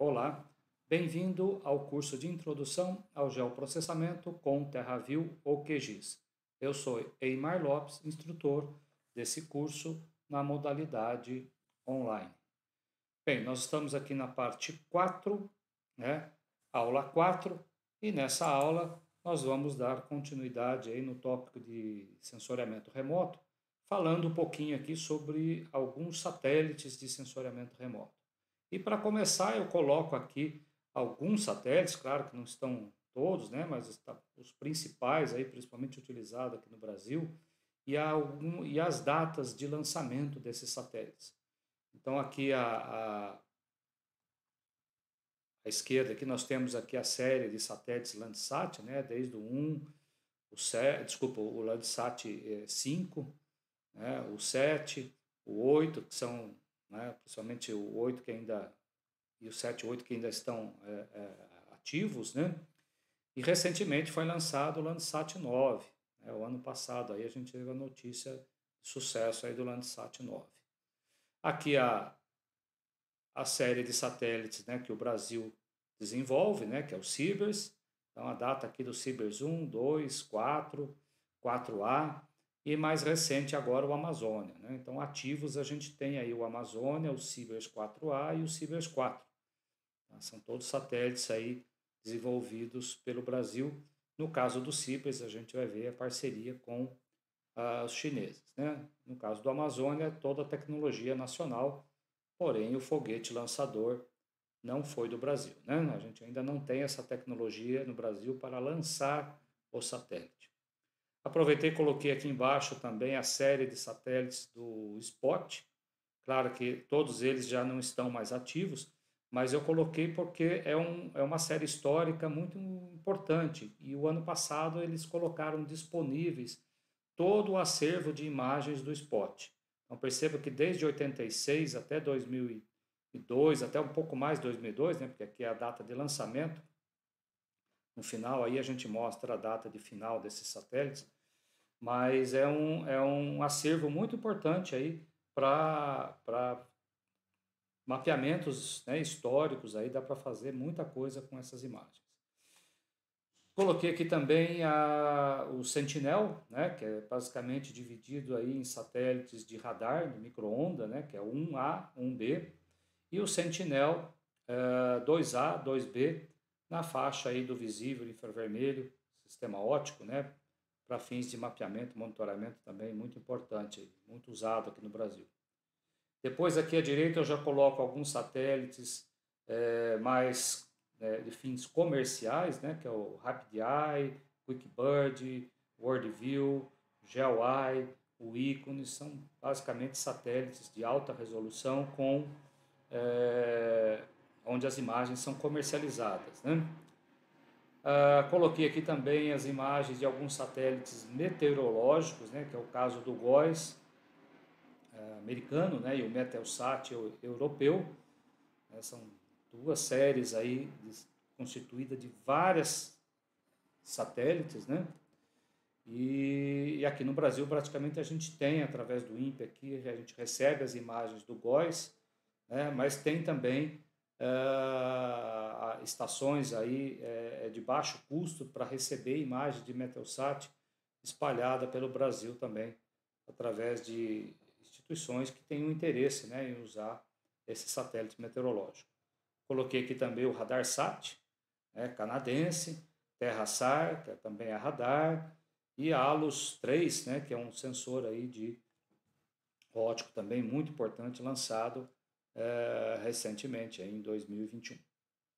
Olá, bem-vindo ao curso de Introdução ao Geoprocessamento com TerraView ou QGIS. Eu sou Eimar Lopes, instrutor desse curso na modalidade online. Bem, nós estamos aqui na parte 4, né? Aula 4, e nessa aula nós vamos dar continuidade aí no tópico de sensoriamento remoto, falando um pouquinho aqui sobre alguns satélites de sensoriamento remoto. E para começar, eu coloco aqui alguns satélites, claro que não estão todos, né, mas os principais aí, principalmente utilizados aqui no Brasil, e as datas de lançamento desses satélites. Então aqui à esquerda aqui nós temos aqui a série de satélites Landsat, né, desde o 1, o Landsat 5, né, o 7, o 8, que são, né, principalmente o 8 que ainda e o 7 e 8 que ainda estão ativos, né? E recentemente foi lançado o Landsat 9, né? O ano passado aí a gente teve a notícia de sucesso aí do Landsat 9. Aqui a série de satélites, né, que o Brasil desenvolve, né, que é o Cibers. Então a data aqui do Cibers 1, 2, 4, 4A e mais recente agora o Amazônia, né? Então ativos a gente tem aí o Amazônia, o Cibers 4A e o Cibers 4. São todos satélites aí desenvolvidos pelo Brasil. No caso do Cibers, a gente vai ver a parceria com os chineses, né? No caso do Amazônia, toda a tecnologia nacional, porém o foguete lançador não foi do Brasil, né? A gente ainda não tem essa tecnologia no Brasil para lançar o satélite. Aproveitei e coloquei aqui embaixo também a série de satélites do SPOT. Claro que todos eles já não estão mais ativos, mas eu coloquei porque é uma série histórica muito importante. E o ano passado eles colocaram disponíveis todo o acervo de imagens do SPOT. Então perceba que desde 86 até 2002, até um pouco mais 2002, né, porque aqui é a data de lançamento, no final aí a gente mostra a data de final desses satélites, mas é um acervo muito importante aí para mapeamentos, né, históricos, aí dá para fazer muita coisa com essas imagens. Coloquei aqui também o Sentinel, né, que é basicamente dividido aí em satélites de radar, de micro-onda, né, que é 1A, 1B, e o Sentinel 2A, 2B, na faixa aí do visível infravermelho, sistema óptico, né, para fins de mapeamento, monitoramento também muito importante, muito usado aqui no Brasil. Depois aqui à direita eu já coloco alguns satélites mais de fins comerciais, né, que é o RapidEye, QuickBird, WorldView, GeoEye, o Ícone, são basicamente satélites de alta resolução onde as imagens são comercializadas, né? Coloquei aqui também as imagens de alguns satélites meteorológicos, né, que é o caso do GOES, americano, né, e o Meteosat europeu, né, são duas séries aí constituídas de várias satélites, né? E aqui no Brasil praticamente a gente tem através do INPE aqui, a gente recebe as imagens do GOES, né, mas tem também estações aí de baixo custo para receber imagens de Meteosat espalhada pelo Brasil também, através de instituições que têm um interesse, né, em usar esse satélite meteorológico. Coloquei aqui também o RadarSat, né, canadense, TerraSAR, que também é radar, e a ALOS 3, né, que é um sensor aí de óptico também muito importante, lançado recentemente, aí em 2021.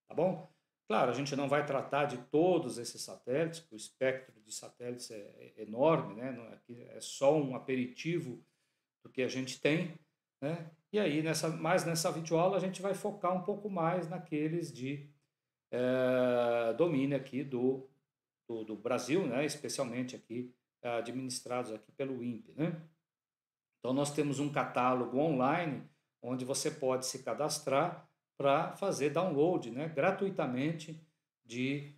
Tá bom? Claro, a gente não vai tratar de todos esses satélites, porque o espectro de satélites é enorme, né? Aqui é só um aperitivo do que a gente tem, né? E aí, nessa videoaula, a gente vai focar um pouco mais naqueles de domínio aqui do Brasil, né? Especialmente aqui, administrados aqui pelo INPE, né? Então, nós temos um catálogo online, onde você pode se cadastrar para fazer download, né, gratuitamente de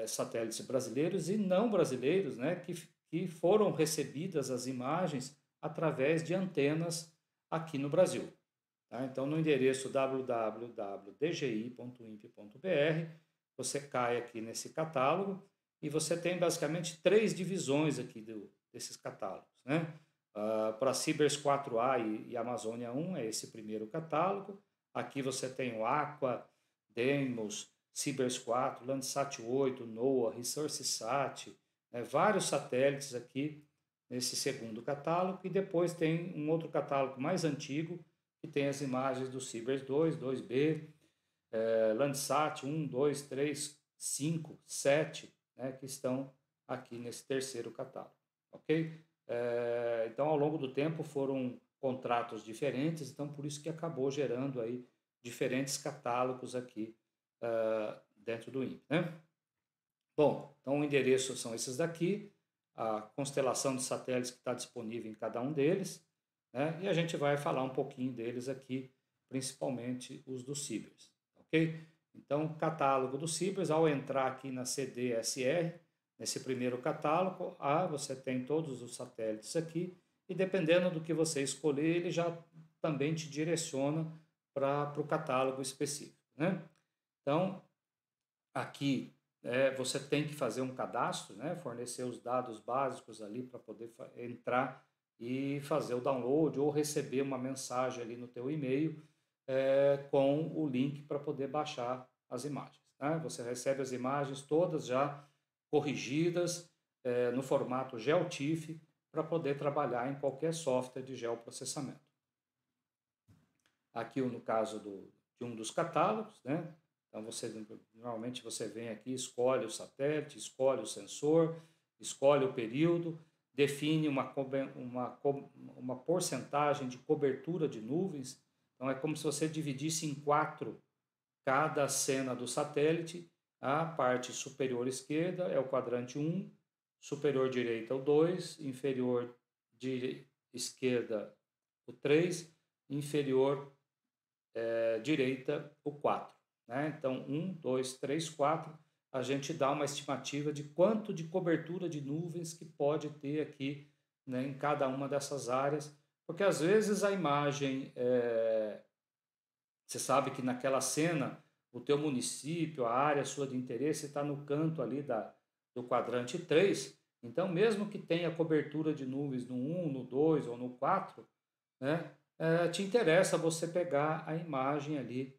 satélites brasileiros e não brasileiros, né, que foram recebidas as imagens através de antenas aqui no Brasil. Tá? Então, no endereço www.dgi.imp.br, você cai aqui nesse catálogo e você tem basicamente três divisões aqui desses catálogos, né? Para Cibers 4A e Amazônia 1 é esse primeiro catálogo. Aqui você tem o Aqua, Demos, Cibers 4, Landsat 8, NOAA, ResourceSat, né? Vários satélites aqui nesse segundo catálogo. E depois tem um outro catálogo mais antigo, que tem as imagens do Cibers 2, 2B, Landsat 1, 2, 3, 5, 7, né, que estão aqui nesse terceiro catálogo, ok? Então, ao longo do tempo foram contratos diferentes, então por isso que acabou gerando aí diferentes catálogos aqui dentro do INPE, né? Bom, então o endereço são esses daqui, a constelação de satélites que está disponível em cada um deles, né? E a gente vai falar um pouquinho deles aqui, principalmente os do Cibers, ok? Então, catálogo do Cibers, ao entrar aqui na CDSR, nesse primeiro catálogo, você tem todos os satélites aqui, e dependendo do que você escolher, ele já também te direciona para o catálogo específico, né? Então, aqui você tem que fazer um cadastro, né? Fornecer os dados básicos ali para poder entrar e fazer o download ou receber uma mensagem ali no teu e-mail com o link para poder baixar as imagens, né? Você recebe as imagens todas já corrigidas no formato GeoTIFF para poder trabalhar em qualquer software de geoprocessamento. Aqui no caso de um dos catálogos, né? Então, normalmente você vem aqui, escolhe o satélite, escolhe o sensor, escolhe o período, define uma porcentagem de cobertura de nuvens. Então, é como se você dividisse em 4 cada cena do satélite. A parte superior esquerda é o quadrante 1, superior direita o 2, inferior esquerda o 3, inferior direita o 4. Né? Então, 1, 2, 3, 4, a gente dá uma estimativa de quanto de cobertura de nuvens que pode ter aqui, né, em cada uma dessas áreas, porque às vezes a imagem, você sabe que naquela cena, o teu município, a área sua de interesse está no canto ali do quadrante 3, então mesmo que tenha cobertura de nuvens no 1, no 2 ou no 4, né, te interessa você pegar a imagem ali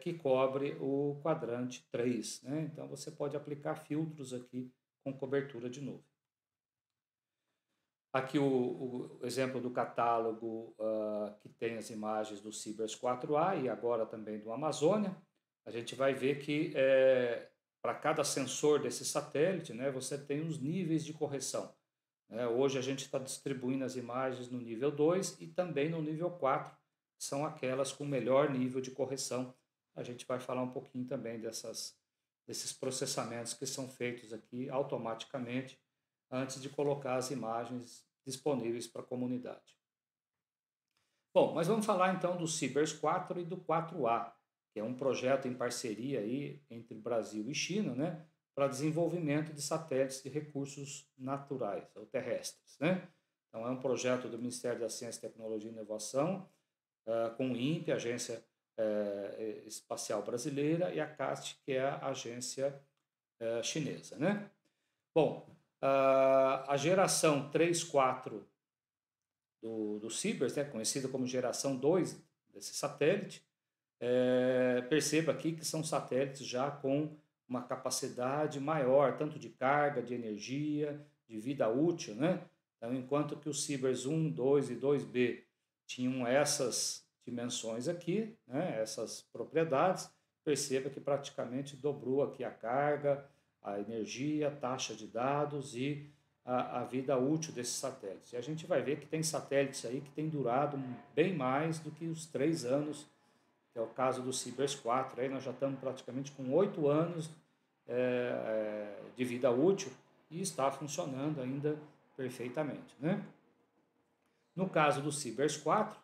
que cobre o quadrante 3, né? Então você pode aplicar filtros aqui com cobertura de nuvem. Aqui o exemplo do catálogo que tem as imagens do Cibers 4A e agora também do Amazônia. A gente vai ver que para cada sensor desse satélite, né, você tem os níveis de correção. Hoje a gente está distribuindo as imagens no nível 2 e também no nível 4, que são aquelas com melhor nível de correção. A gente vai falar um pouquinho também desses processamentos que são feitos aqui automaticamente antes de colocar as imagens disponíveis para a comunidade. Bom, mas vamos falar então do Cibers 4 e do 4A, que é um projeto em parceria aí entre Brasil e China, né, para desenvolvimento de satélites de recursos naturais ou terrestres, né? Então é um projeto do Ministério da Ciência, Tecnologia e Inovação, com o INPE, Agência Espacial Brasileira, e a CAST, que é a agência chinesa, né? Bom, a geração 3, 4 do Cibers, né, conhecida como geração 2 desse satélite, perceba aqui que são satélites já com uma capacidade maior, tanto de carga, de energia, de vida útil, né? Então, enquanto que o Cibers 1, 2 e 2B tinham essas dimensões aqui, né, essas propriedades, perceba que praticamente dobrou aqui a carga, a energia, a taxa de dados e a vida útil desses satélites. E a gente vai ver que tem satélites aí que têm durado bem mais do que os 3 anos, que é o caso do Cibers 4. Aí nós já estamos praticamente com 8 anos de vida útil e está funcionando ainda perfeitamente, né? No caso do Cibers 4,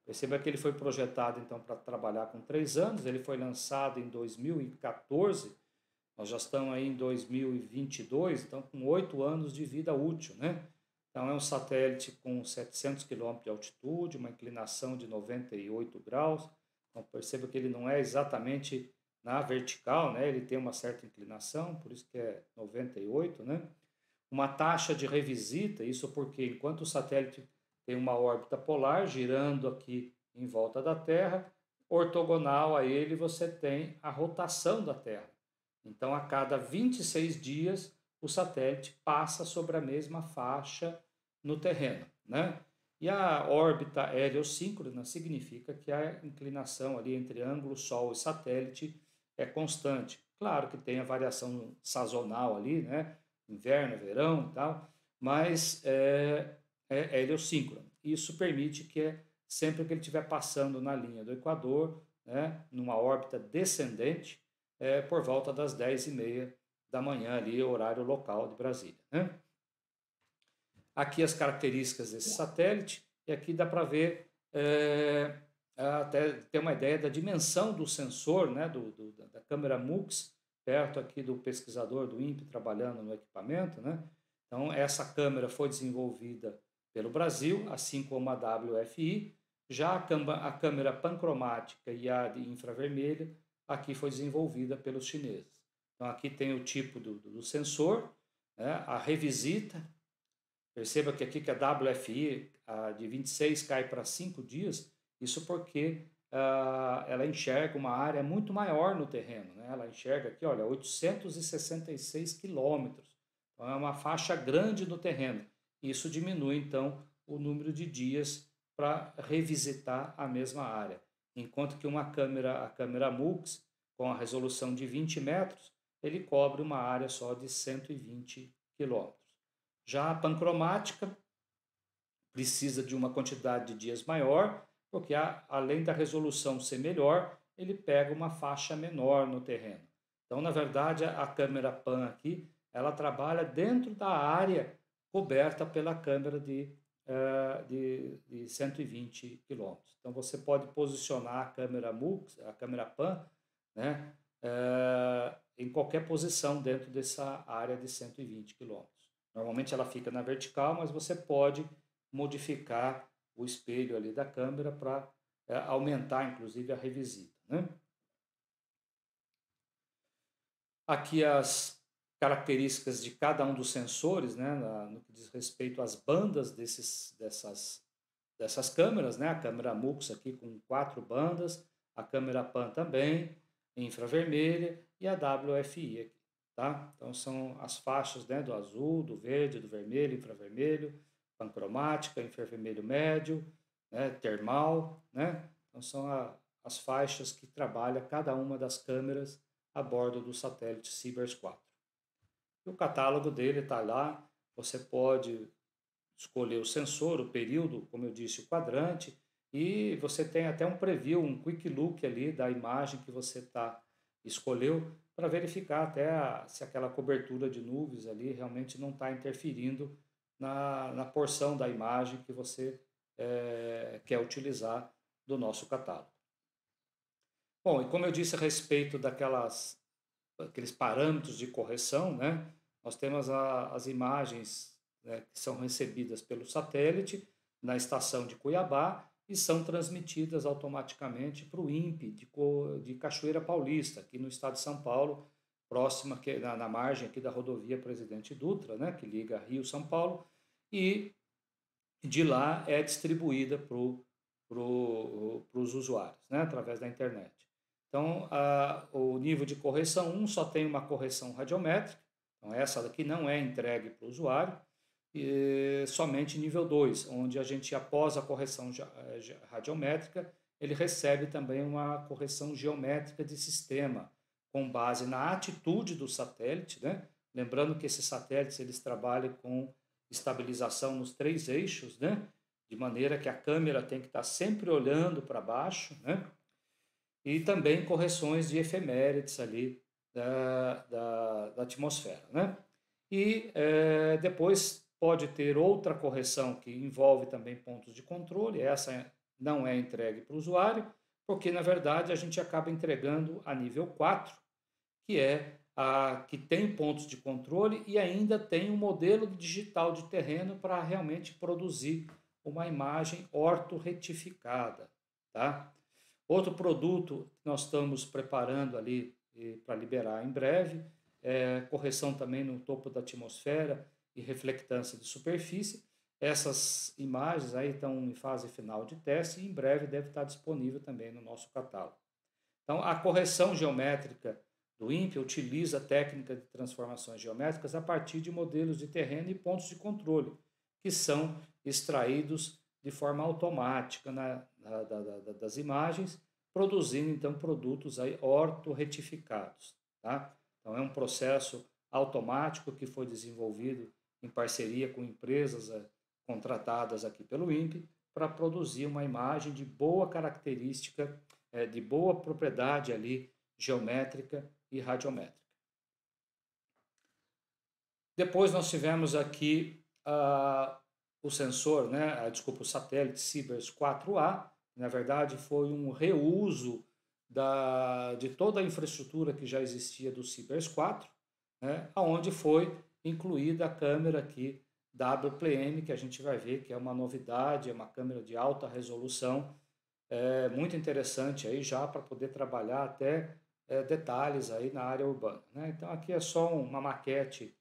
perceba que ele foi projetado então para trabalhar com 3 anos, ele foi lançado em 2014, nós já estamos aí em 2022, então com 8 anos de vida útil, né? Então, é um satélite com 700 km de altitude, uma inclinação de 98 graus. Então, perceba que ele não é exatamente na vertical, né? Ele tem uma certa inclinação, por isso que é 98, né? Uma taxa de revisita, isso porque enquanto o satélite tem uma órbita polar girando aqui em volta da Terra, ortogonal a ele você tem a rotação da Terra. Então, a cada 26 dias, o satélite passa sobre a mesma faixa no terreno, né? E a órbita heliosíncrona significa que a inclinação ali entre ângulo Sol e satélite é constante. Claro que tem a variação sazonal ali, né? Inverno, verão e tal, mas é heliosíncrono. Isso permite que sempre que ele estiver passando na linha do Equador, né, numa órbita descendente, por volta das 10h30 da manhã, ali, horário local de Brasília. Né? Aqui as características desse satélite, e aqui dá para ver, até ter uma ideia da dimensão do sensor, né, da câmera MUX, perto aqui do pesquisador do INPE trabalhando no equipamento. Né? Então, essa câmera foi desenvolvida pelo Brasil, assim como a WFI. Já a câmera pancromática e a de infravermelha, aqui foi desenvolvida pelos chineses. Então, aqui tem o tipo do sensor, né? A revisita. Perceba que aqui que a WFI a de 26 cai para 5 dias, isso porque ela enxerga uma área muito maior no terreno. Né? Ela enxerga aqui, olha, 866 quilômetros. Então, é uma faixa grande no terreno. Isso diminui, então, o número de dias para revisitar a mesma área. Enquanto que a câmera MUX, com a resolução de 20 metros, ele cobre uma área só de 120 quilômetros. Já a pancromática precisa de uma quantidade de dias maior, porque além da resolução ser melhor, ele pega uma faixa menor no terreno. Então, na verdade, a câmera PAN aqui, ela trabalha dentro da área coberta pela câmera de 120 km. Então, você pode posicionar a câmera MUX, a câmera PAN, né, em qualquer posição dentro dessa área de 120 km. Normalmente ela fica na vertical, mas você pode modificar o espelho ali da câmera para aumentar, inclusive, a revisita. Né? Aqui as características de cada um dos sensores, né, no que diz respeito às bandas dessas câmeras, né? A câmera MUX aqui com 4 bandas, a câmera PAN também, infravermelha, e a WFI aqui. Tá? Então são as faixas, né, do azul, do verde, do vermelho, infravermelho, pancromática, infravermelho médio, né, termal. Né? Então são as faixas que trabalha cada uma das câmeras a bordo do satélite Sibers 4. E o catálogo dele está lá, você pode escolher o sensor, o período, como eu disse, o quadrante, e você tem até um preview, um quick look ali da imagem que você escolheu, para verificar até se aquela cobertura de nuvens ali realmente não está interferindo na porção da imagem que você quer utilizar do nosso catálogo. Bom, e como eu disse a respeito aqueles parâmetros de correção, né? Nós temos as imagens, né, que são recebidas pelo satélite na estação de Cuiabá e são transmitidas automaticamente para o INPE de Cachoeira Paulista, aqui no estado de São Paulo, próxima na margem aqui da rodovia Presidente Dutra, né, que liga Rio-São Paulo, e de lá é distribuída para os usuários, né, através da internet. Então, o nível de correção 1 só tem uma correção radiométrica, então essa daqui não é entregue para o usuário, e somente nível 2, onde a gente, após a correção radiométrica, ele recebe também uma correção geométrica de sistema, com base na atitude do satélite, né? Lembrando que esses satélites eles trabalham com estabilização nos 3 eixos, né? De maneira que a câmera tem que estar sempre olhando para baixo, né? E também correções de efemérides ali da atmosfera, né? E depois pode ter outra correção que envolve também pontos de controle, essa não é entregue para o usuário, porque na verdade a gente acaba entregando a nível 4, que é que tem pontos de controle e ainda tem um modelo digital de terreno para realmente produzir uma imagem ortorretificada, tá? Outro produto que nós estamos preparando ali para liberar em breve é correção também no topo da atmosfera e reflectância de superfície. Essas imagens aí estão em fase final de teste e em breve deve estar disponível também no nosso catálogo. Então, a correção geométrica do INPE utiliza a técnica de transformações geométricas a partir de modelos de terreno e pontos de controle, que são extraídos de forma automática das imagens, produzindo então produtos aí ortorretificados. Tá? Então, é um processo automático que foi desenvolvido em parceria com empresas contratadas aqui pelo INPE para produzir uma imagem de boa característica, de boa propriedade ali geométrica e radiométrica. Depois nós tivemos aqui o sensor, né, o satélite Sibers 4A. Na verdade, foi um reuso de toda a infraestrutura que já existia do Sibers 4, né, onde foi incluída a câmera aqui WPM, que a gente vai ver que é uma novidade, é uma câmera de alta resolução, muito interessante aí já para poder trabalhar até detalhes aí na área urbana, né? Então aqui é só uma maquete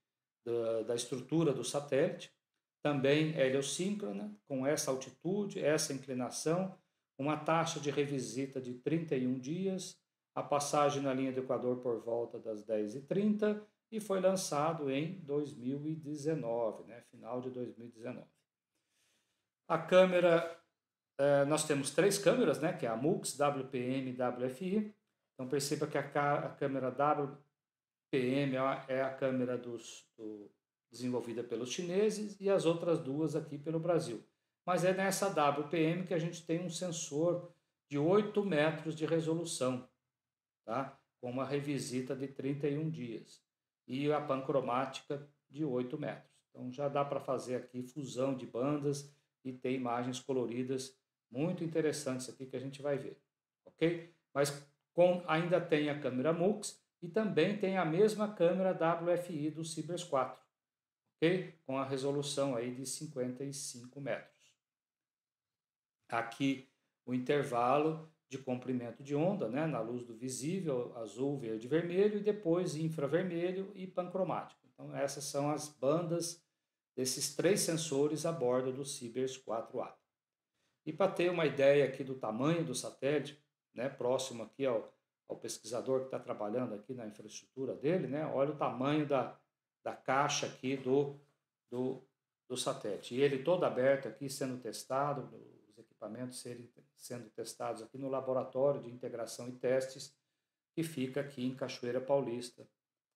da estrutura do satélite, também heliosíncrona, com essa altitude, essa inclinação, uma taxa de revisita de 31 dias, a passagem na linha do Equador por volta das 10h30 e foi lançado em 2019, né? Final de 2019. A câmera, nós temos 3 câmeras, né? Que é a MUX, WPM e WFI. Então perceba que a câmera WPM é a câmera desenvolvida pelos chineses e as outras duas aqui pelo Brasil. Mas é nessa WPM que a gente tem um sensor de 8 metros de resolução, tá? Com uma revisita de 31 dias. E a pancromática de 8 metros. Então já dá para fazer aqui fusão de bandas e ter imagens coloridas muito interessantes aqui que a gente vai ver, ok? Mas ainda tem a câmera MUX e também tem a mesma câmera WFI do Sibers 4, ok? Com a resolução aí de 55 metros. Aqui o intervalo de comprimento de onda, né, na luz do visível, azul, verde e vermelho, e depois infravermelho e pancromático. Então essas são as bandas desses 3 sensores a bordo do Sibers 4A. E para ter uma ideia aqui do tamanho do satélite, né, próximo aqui ao pesquisador que está trabalhando aqui na infraestrutura dele, né, olha o tamanho da caixa aqui do satélite. E ele todo aberto aqui, sendo testado, os equipamentos sendo testados aqui no laboratório de integração e testes, que fica aqui em Cachoeira Paulista.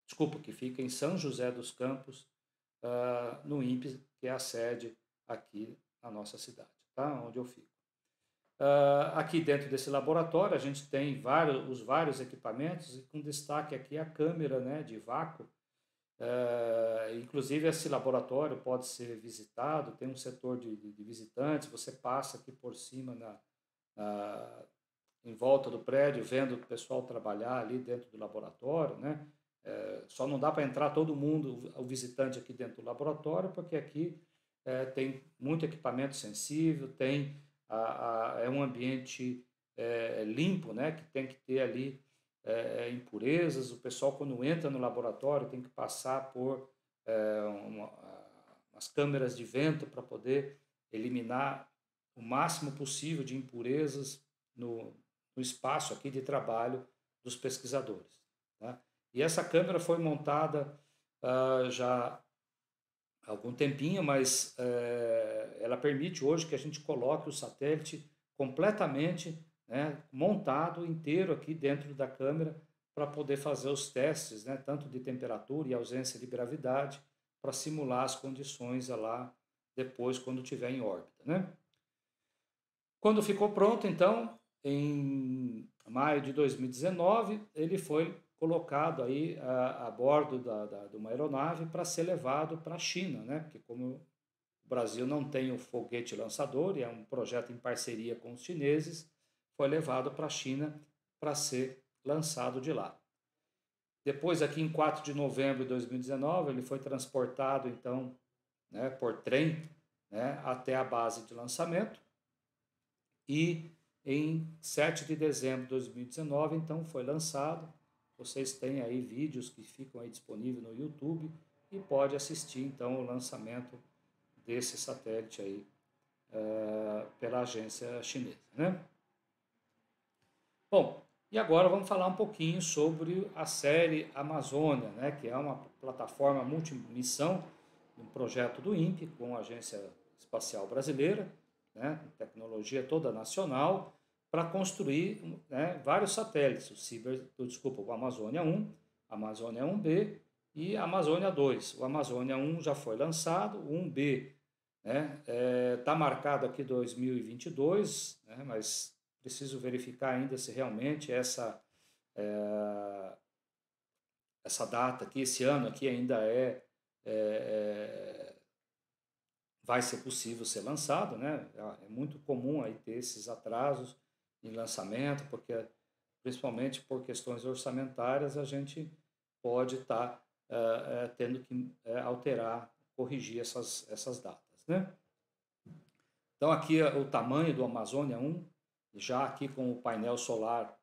Desculpa, que fica em São José dos Campos, no INPE, que é a sede aqui na nossa cidade, tá? Onde eu fico. Aqui dentro desse laboratório a gente tem os vários equipamentos e com destaque aqui a câmera, né, de vácuo. Inclusive esse laboratório pode ser visitado, tem um setor de visitantes, você passa aqui por cima em volta do prédio, vendo o pessoal trabalhar ali dentro do laboratório, né? Só não dá para entrar todo mundo, o visitante aqui dentro do laboratório, porque aqui tem muito equipamento sensível, é um ambiente limpo, né? Que tem que ter ali impurezas. O pessoal, quando entra no laboratório, tem que passar por umas câmeras de vento para poder eliminar o máximo possível de impurezas no espaço aqui de trabalho dos pesquisadores, tá? E essa câmera foi montada já há algum tempinho, mas ela permite hoje que a gente coloque o satélite completamente, né, montado inteiro aqui dentro da câmera para poder fazer os testes, né, tanto de temperatura e ausência de gravidade, para simular as condições lá depois quando estiver em órbita, né? Quando ficou pronto, então, em maio de 2019, ele foi colocado aí a bordo de uma aeronave para ser levado para a China, né? Porque como o Brasil não tem o foguete lançador, e é um projeto em parceria com os chineses, foi levado para a China para ser lançado de lá. Depois, aqui em 4 de novembro de 2019, ele foi transportado, então, né, por trem, né, até a base de lançamento. E em 7 de dezembro de 2019, então, foi lançado. Vocês têm aí vídeos que ficam aí disponíveis no YouTube e pode assistir, então, o lançamento desse satélite aí pela agência chinesa, né? Bom, e agora vamos falar um pouquinho sobre a série Amazônia, né, que é uma plataforma multimissão, um projeto do INPE com a Agência Espacial Brasileira, né, tecnologia toda nacional, para construir, né, vários satélites, o Amazônia 1, Amazônia 1B e Amazônia 2. O Amazônia 1 já foi lançado, o 1B, né, está marcado aqui 2022, né, mas preciso verificar ainda se realmente essa data aqui, esse ano aqui ainda vai ser possível ser lançado, né? É muito comum aí ter esses atrasos em lançamento, porque principalmente por questões orçamentárias a gente pode estar tendo que alterar, corrigir essas datas, né? Então aqui o tamanho do Amazônia 1, já aqui com o painel solar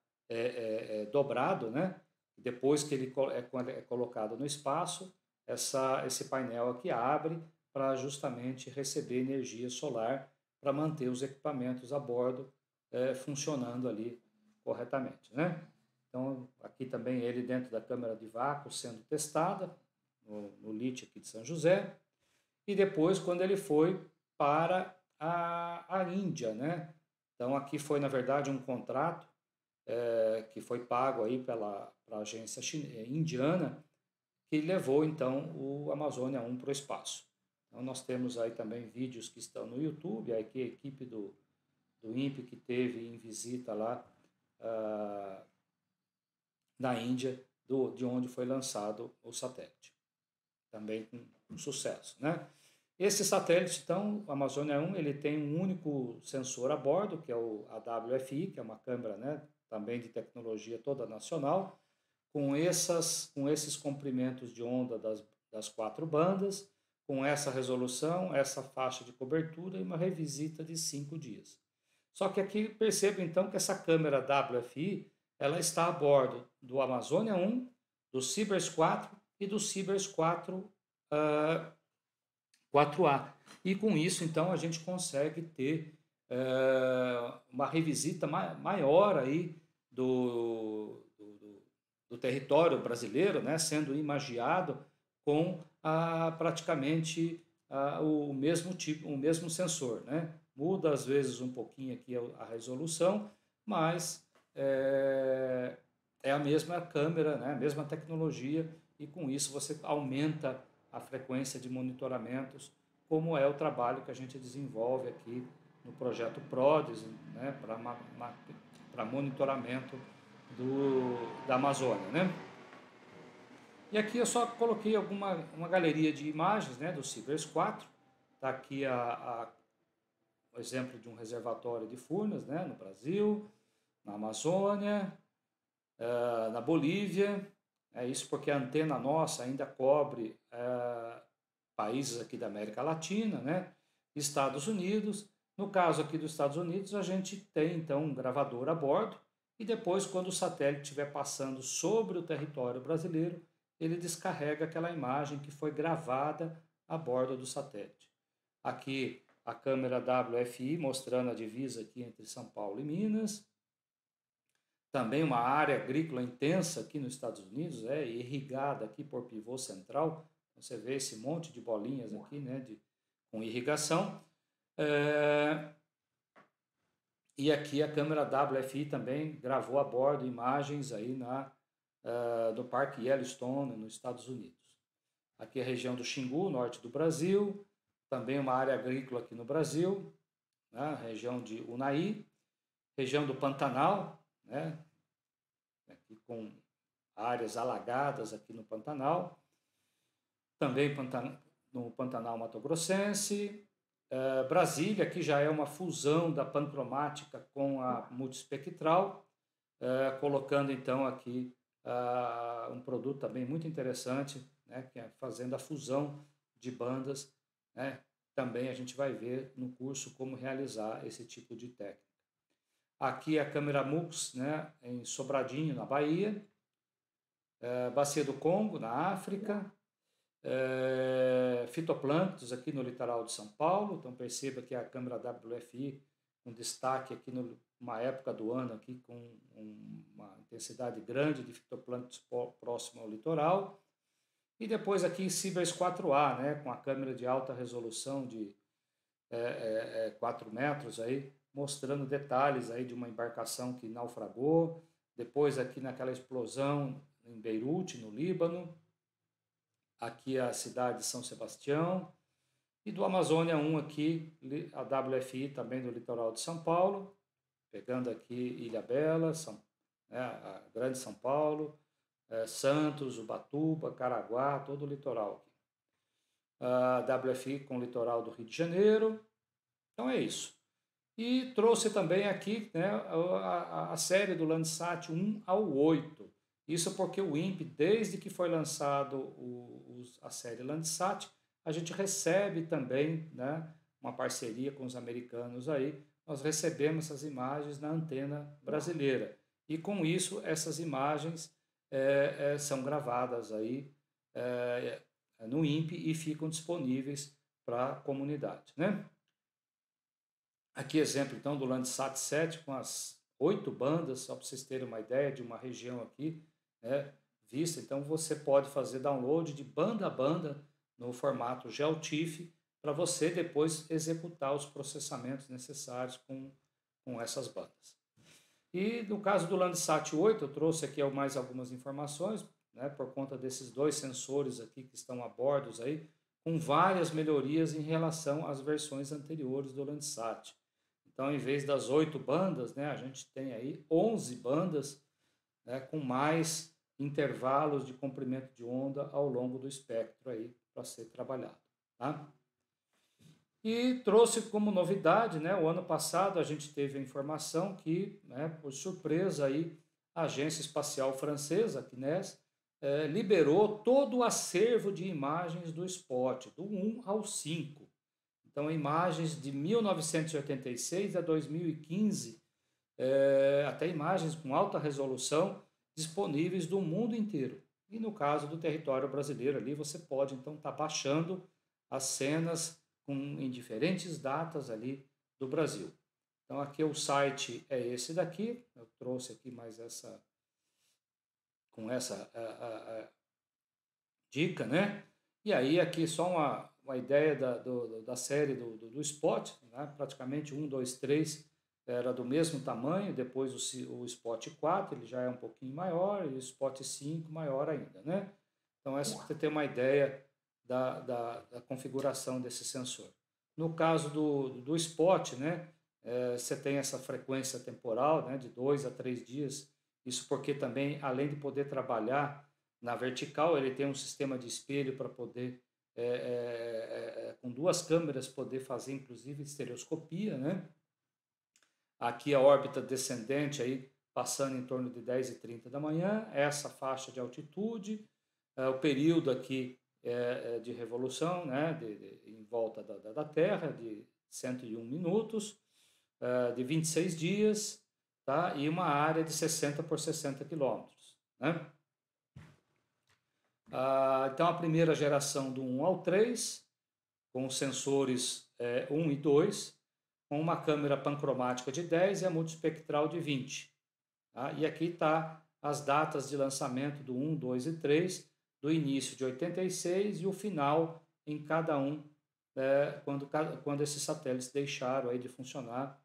dobrado, né? Depois que ele é colocado no espaço, esse painel aqui abre para justamente receber energia solar para manter os equipamentos a bordo funcionando ali corretamente, né? Então aqui também ele dentro da câmara de vácuo sendo testada no LIT aqui de São José, e depois quando ele foi para a Índia, né? Então aqui foi na verdade um contrato que foi pago aí pela agência indiana, que levou então o Amazônia 1 para o espaço. Então nós temos aí também vídeos que estão no YouTube, aí que a equipe do INPE que teve em visita lá na Índia, de onde foi lançado o satélite. Também com sucesso, né? Esse satélite, então, o Amazônia 1, ele tem um único sensor a bordo, que é o AWFI, que é uma câmera, né, também de tecnologia toda nacional, com esses comprimentos de onda das 4 bandas, com essa resolução, essa faixa de cobertura e uma revisita de 5 dias. Só que aqui percebo então que essa câmera WFI, ela está a bordo do Amazônia 1, do Cibers 4 e do Cibers 4A. E com isso, então, a gente consegue ter uma revisita maior aí do território brasileiro, né, sendo imagiado com praticamente o mesmo tipo, o mesmo sensor, né? Muda às vezes um pouquinho aqui a resolução, mas é a mesma câmera, né, a mesma tecnologia, e com isso você aumenta a frequência de monitoramentos, como é o trabalho que a gente desenvolve aqui no projeto PRODES, né, para monitoramento da Amazônia, né? E aqui eu só coloquei uma galeria de imagens, né, do Cibers 4. Está aqui o exemplo de um reservatório de Furnas, né, no Brasil, na Amazônia, na Bolívia. É isso porque a antena nossa ainda cobre países aqui da América Latina, né, Estados Unidos. No caso aqui dos Estados Unidos, a gente tem então um gravador a bordo, e depois, quando o satélite estiver passando sobre o território brasileiro, ele descarrega aquela imagem que foi gravada a bordo do satélite. Aqui a câmera WFI mostrando a divisa aqui entre São Paulo e Minas. Também uma área agrícola intensa aqui nos Estados Unidos, irrigada aqui por pivô central. Você vê esse monte de bolinhas aqui, né, com irrigação. E aqui a câmera WFI também gravou a bordo imagens aí do Parque Yellowstone, nos Estados Unidos. Aqui a região do Xingu, norte do Brasil, também uma área agrícola aqui no Brasil, né? Região de Unai, região do Pantanal, né? Aqui com áreas alagadas aqui no Pantanal, também no Pantanal Mato Grossense. Brasília, que já é uma fusão da pancromática com a multiespectral, colocando então aqui um produto também muito interessante, né, que é fazendo a fusão de bandas, né? Também a gente vai ver no curso como realizar esse tipo de técnica. Aqui a câmera MUX, né, em Sobradinho, na Bahia, Bacia do Congo, na África, fitoplânctons aqui no litoral de São Paulo. Então perceba que a câmera WFI com destaque aqui numa época do ano aqui com uma intensidade grande de fitoplânctons próximo ao litoral. E depois aqui Sibers 4A, né, com a câmera de alta resolução de 4 metros aí, mostrando detalhes aí de uma embarcação que naufragou. Depois aqui naquela explosão em Beirute, no Líbano. Aqui a cidade de São Sebastião. E do Amazônia 1 aqui, a WFI também do litoral de São Paulo, pegando aqui Ilha Bela, a Grande São Paulo, Santos, Ubatuba, Caraguá, todo o litoral aqui. A WFI com o litoral do Rio de Janeiro. Então é isso. E trouxe também aqui, né, a série do Landsat 1 ao 8. Isso porque o INPE, desde que foi lançado a série Landsat, a gente recebe também, né, uma parceria com os americanos aí, nós recebemos essas imagens na antena brasileira. E com isso, essas imagens são gravadas aí no INPE e ficam disponíveis para a comunidade, né? Aqui exemplo então do Landsat 7 com as 8 bandas, só para vocês terem uma ideia de uma região aqui, né, vista. Então você pode fazer download de banda a banda no formato GeoTIFF para você depois executar os processamentos necessários com essas bandas. E no caso do Landsat 8, eu trouxe aqui mais algumas informações, né, por conta desses 2 sensores aqui que estão a bordo aí, com várias melhorias em relação às versões anteriores do Landsat. Então, em vez das 8 bandas, né, a gente tem aí 11 bandas, né, com mais intervalos de comprimento de onda ao longo do espectro aí para ser trabalhado, tá? E trouxe como novidade, né, o ano passado a gente teve a informação que, né, por surpresa aí, a Agência Espacial Francesa, a CNES, liberou todo o acervo de imagens do SPOT, do 1 ao 5. Então, imagens de 1986 a 2015, até imagens com alta resolução disponíveis do mundo inteiro. E no caso do território brasileiro ali, você pode então estar baixando as cenas em diferentes datas ali do Brasil. Então aqui o site é esse daqui, eu trouxe aqui mais essa dica, né? E aí aqui só uma ideia da série do Spot, né? Praticamente 1, 2, 3 era do mesmo tamanho, depois o Spot 4 ele já é um pouquinho maior e o Spot 5 maior ainda, né? Então essa para você ter uma ideia da configuração desse sensor. No caso do Spot, né? Você tem essa frequência temporal, né, de 2 a 3 dias, isso porque também, além de poder trabalhar na vertical, ele tem um sistema de espelho para poder, com 2 câmeras, poder fazer inclusive estereoscopia, né? Aqui a órbita descendente, aí, passando em torno de 10h30 da manhã, essa faixa de altitude, o período aqui de revolução, né, em volta da Terra, de 101 minutos, de 26 dias, tá? E uma área de 60 por 60 quilômetros, né? Então, a primeira geração do 1 ao 3, com os sensores 1 e 2, com uma câmera pancromática de 10 e a multispectral de 20. Tá? E aqui está as datas de lançamento do 1, 2 e 3, do início de 86 e o final em cada um, quando esses satélites deixaram aí de funcionar,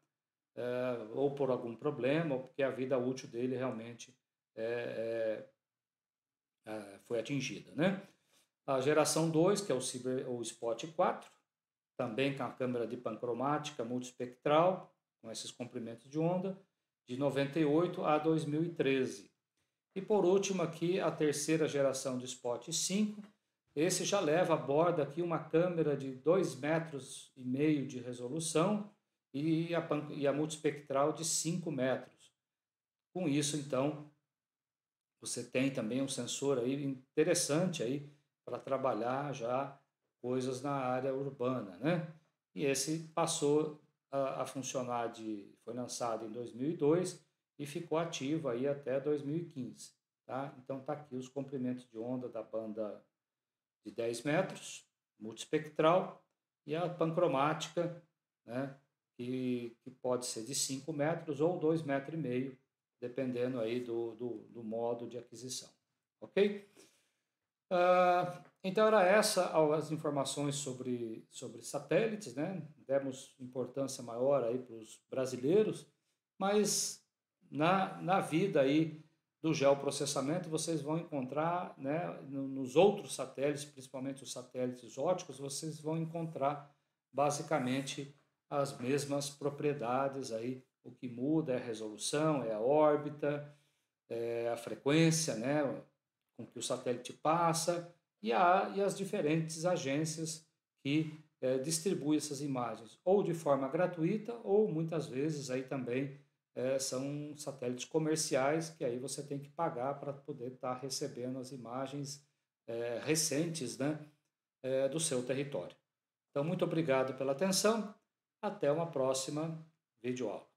ou por algum problema, ou porque a vida útil dele realmente foi atingida, né? A geração 2, que é o Spot 4, também com a câmera de pancromática multispectral, com esses comprimentos de onda, de 98 a 2013. E por último aqui, a terceira geração do Spot 5, esse já leva a bordo aqui uma câmera de 2,5 metros de resolução e a multispectral de 5 metros. Com isso, então, você tem também um sensor aí interessante aí para trabalhar já coisas na área urbana, né? E esse passou a funcionar foi lançado em 2002 e ficou ativo aí até 2015, tá? Então tá aqui os comprimentos de onda da banda de 10 metros, multispectral, e a pancromática, né, que pode ser de 5 metros ou 2,5 metros, dependendo aí do modo de aquisição. Ok? Então era essa as informações sobre satélites, né? Demos importância maior aí para os brasileiros, mas na vida aí do geoprocessamento vocês vão encontrar, né, nos outros satélites, principalmente os satélites ópticos, vocês vão encontrar basicamente as mesmas propriedades aí. O que muda é a resolução, é a órbita, é a frequência, né, com que o satélite passa e as diferentes agências que distribuem essas imagens, ou de forma gratuita, ou muitas vezes aí também são satélites comerciais, que aí você tem que pagar para poder estar recebendo as imagens recentes, né, do seu território. Então, muito obrigado pela atenção. Até uma próxima videoaula.